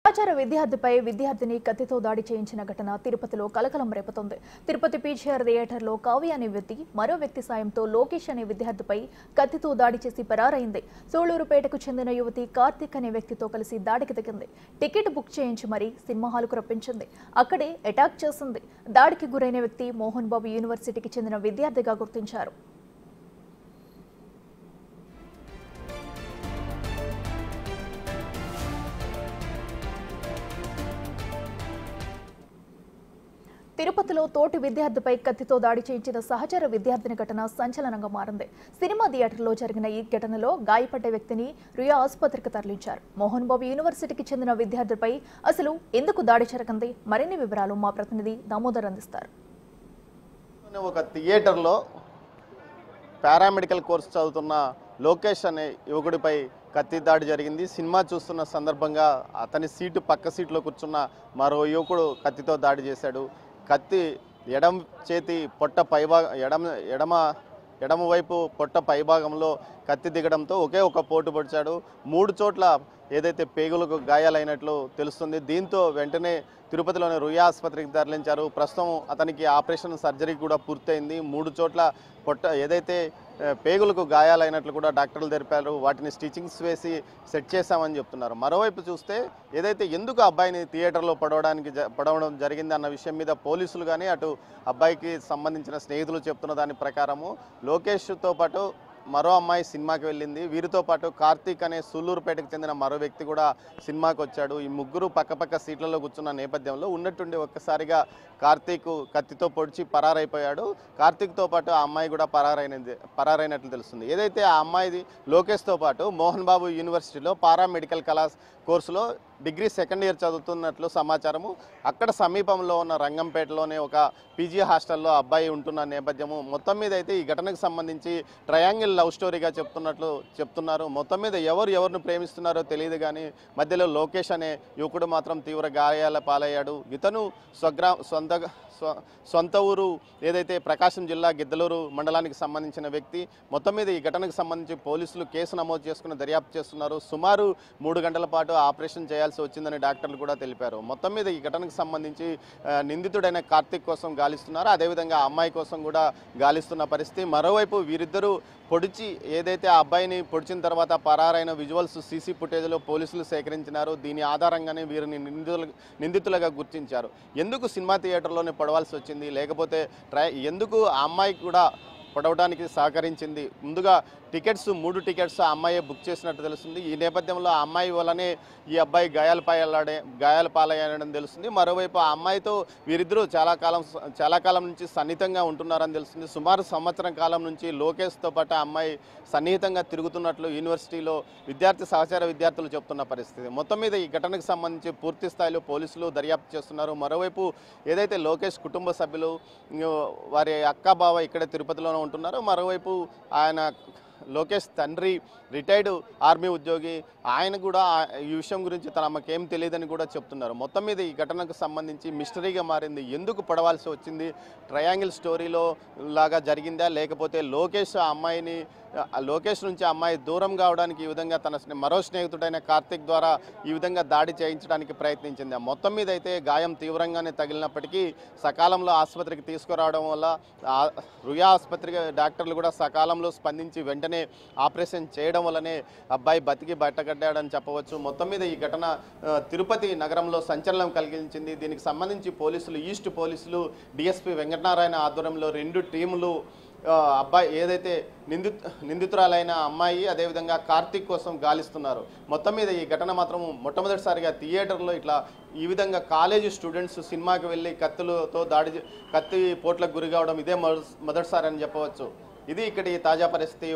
సహచర విద్యార్థిపై విద్యార్థిని కత్తితో దాడి చేయించిన ఘటన తిరుపతిలో కలకలం రేపుతోంది. తిరుపతి పీజీఆర్ థియేటర్లో కావ్య అనే వ్యక్తి మరో వ్యక్తి సాయంతో లోకేష్ అనే విద్యార్థిపై కత్తితో దాడి చేసి పరారైంది. సూళ్లూరుపేటకు చెందిన యువతి కార్తిక్ అనే వ్యక్తితో కలిసి దాడికి దిగింది. టికెట్ బుక్ చేయించి మరీ సినిమా హాలుకు రప్పించింది. అక్కడే అటాక్ చేసింది. దాడికి గురైన వ్యక్తి మోహన్ బాబు యూనివర్సిటీకి చెందిన విద్యార్థిగా గుర్తించారు. తిరుపతిలో తోటి విద్యార్థిపై కత్తితో దాడి చేయించిన సహచర విద్యార్థిని ఘటన సంచలనంగా మారింది. సినిమా థియేటర్లో జరిగిన ఈ ఘటనలో గాయపడ్డ వ్యక్తిని రుయా ఆసుపత్రికి తరలించారు. మోహన్ బాబు యూనివర్సిటీకి చెందిన విద్యార్థిపై అసలు ఎందుకు దాడి జరిగింది? మరిన్ని వివరాలు మా ప్రతినిధి దామోదర్ అందిస్తారు. ఒక థియేటర్లో పారామెడికల్ కోర్సు చదువుతున్న లోకేష్ అనే యువకుడిపై కత్తి దాడి జరిగింది. సినిమా చూస్తున్న సందర్భంగా అతని సీటు పక్క సీట్లో కూర్చున్న మరో యువకుడు కత్తితో దాడి చేశాడు. కత్తి ఎడమ చేతి పొట్ట ఎడమ వైపు పొట్ట పైభాగంలో కత్తి దిగడంతో ఒకే ఒక పోటు పొడిచాడు. 3 చోట్ల ఏదైతే పేగులకు గాయాలైనట్లు తెలుస్తుంది. దీంతో వెంటనే తిరుపతిలోని రుయా ఆసుపత్రికి తరలించారు. ప్రస్తుతం అతనికి ఆపరేషన్ సర్జరీ కూడా పూర్తయింది. 3 చోట్ల పొట్ట ఏదైతే పేగులకు గాయాలైనట్లు కూడా డాక్టర్లు తెలిపారు. వాటిని స్టిచింగ్స్ వేసి సెట్ చేశామని చెప్తున్నారు. మరోవైపు చూస్తే ఏదైతే ఎందుకు అబ్బాయిని థియేటర్లో పడవడం జరిగింది అన్న విషయం మీద పోలీసులు కానీ అటు అబ్బాయికి సంబంధించిన స్నేహితులు చెప్తున్న దాని ప్రకారము లోకేష్తో పాటు మరో అమ్మాయి సినిమాకి వెళ్ళింది. వీరితో పాటు కార్తీక్ అనే సూళ్లూరుపేటకు చెందిన మరో వ్యక్తి కూడా సినిమాకి వచ్చాడు. ఈ ముగ్గురు పక్కపక్క సీట్లలో కూర్చున్న నేపథ్యంలో ఉన్నట్టుండి ఒక్కసారిగా కార్తీక్ కత్తితో పొడిచి పరారైపోయాడు. కార్తీక్తో పాటు ఆ అమ్మాయి కూడా పరారైనట్లు తెలుస్తుంది. ఏదైతే ఆ అమ్మాయిది లోకేష్తో పాటు మోహన్ బాబు యూనివర్సిటీలో పారామెడికల్ కోర్సులో డిగ్రీ సెకండ్ ఇయర్ చదువుతున్నట్లు సమాచారము. అక్కడ సమీపంలో ఉన్న రంగంపేటలోనే ఒక పీజీ హాస్టల్లో అబ్బాయి ఉంటున్న నేపథ్యము. మొత్తం మీద అయితే ఈ ఘటనకు సంబంధించి ట్రయాంగిల్ లవ్ స్టోరీగా చెప్తున్నారు. మొత్తం మీద ఎవరిని ప్రేమిస్తున్నారో తెలియదు కానీ మధ్యలో లోకేష్ అనే యువకుడు మాత్రం తీవ్ర గాయాల పాలయ్యాడు. ఇతను సొంత ఊరు ఏదైతే ప్రకాశం జిల్లా గిద్దలూరు మండలానికి సంబంధించిన వ్యక్తి. మొత్తం మీద ఈ ఘటనకు సంబంధించి పోలీసులు కేసు నమోదు చేసుకుని దర్యాప్తు చేస్తున్నారు. సుమారు 3 గంటల పాటు ఆపరేషన్ చేయాల్సి వచ్చిందని డాక్టర్లు కూడా తెలిపారు. మొత్తం మీద ఈ ఘటనకు సంబంధించి నిందితుడైన కార్తీక్ కోసం గాలిస్తున్నారు. అదేవిధంగా అమ్మాయి కోసం కూడా గాలిస్తున్న పరిస్థితి. మరోవైపు వీరిద్దరూ పొడిచి ఏదైతే ఆ అబ్బాయిని పొడిచిన తర్వాత పరారైన విజువల్స్ సీసీ ఫుటేజ్లో పోలీసులు సేకరించినారు. దీని ఆధారంగానే వీరిని నిందితులుగా గుర్తించారు. ఎందుకు సినిమా థియేటర్లోనే పొడవాల్సి వచ్చింది, లేకపోతే ఎందుకు ఆ అమ్మాయికి కూడా పొడవడానికి సహకరించింది? ముందుగా 3 టికెట్స్ ఆ అమ్మాయి బుక్ చేసినట్టు తెలుస్తుంది. ఈ నేపథ్యంలో ఆ అమ్మాయి వల్లనే ఈ అబ్బాయి గాయాల పాలయ్యాడని తెలుస్తుంది. మరోవైపు ఆ అమ్మాయితో వీరిద్దరూ చాలా కాలం నుంచి సన్నిహితంగా ఉంటున్నారని తెలుస్తుంది. సుమారు సంవత్సరం కాలం నుంచి లోకేష్తో పాటు ఆ అమ్మాయి సన్నిహితంగా తిరుగుతున్నట్లు యూనివర్సిటీలో సహచర విద్యార్థులు చెప్తున్న పరిస్థితి. మొత్తం మీద ఈ ఘటనకు సంబంధించి పూర్తి స్థాయిలో పోలీసులు దర్యాప్తు చేస్తున్నారు. మరోవైపు ఏదైతే లోకేష్ కుటుంబ సభ్యులు వారి అక్క బావ ఇక్కడే తిరుపతిలోనే ఉంటున్నారు. మరోవైపు లోకేష్ తండ్రి రిటైర్డ్ ఆర్మీ ఉద్యోగి. ఆయన కూడా ఈ విషయం గురించి తమకేం తెలియదని కూడా చెప్తున్నారు. మొత్తం మీద ఈ ఘటనకు సంబంధించి మిస్టరీగా మారింది. ఎందుకు పడవలసి వచ్చింది? ట్రయాంగిల్ స్టోరీలో లాగా జరిగిందా, లేకపోతే లోకేష్ నుంచి అమ్మాయి దూరం కావడానికి ఈ విధంగా తన మరో స్నేహితుడైన కార్తీక్ ద్వారా ఈ విధంగా దాడి చేయించడానికి ప్రయత్నించింది? మొత్తం మీద అయితే గాయం తీవ్రంగానే తగిలినప్పటికీ సకాలంలో ఆసుపత్రికి తీసుకురావడం వల్ల రుయా ఆసుపత్రి డాక్టర్లు కూడా సకాలంలో స్పందించి వెంటనే ఆపరేషన్ చేయడం వల్లనే అబ్బాయి బతికి బయటపడ్డాడని చెప్పవచ్చు. మొత్తం మీద ఈ ఘటన తిరుపతి నగరంలో సంచలనం కలిగించింది. దీనికి సంబంధించి ఈస్ట్ పోలీసులు డిఎస్పీ వెంకటనారాయణ ఆధ్వర్యంలో 2 టీములు అబ్బాయి ఏదైతే నిందితురాలైన అమ్మాయి అదేవిధంగా కార్తీక్ కోసం గాలిస్తున్నారు. మొత్తం మీద ఈ ఘటన మాత్రం మొట్టమొదటిసారిగా థియేటర్లో ఈ విధంగా కాలేజీ స్టూడెంట్స్ సినిమాకి వెళ్ళి కత్తి పోట్లకు గురి కావడం ఇదే మొదటిసారి అని చెప్పవచ్చు. ఇది ఇక్కడి తాజా పరిస్థితి.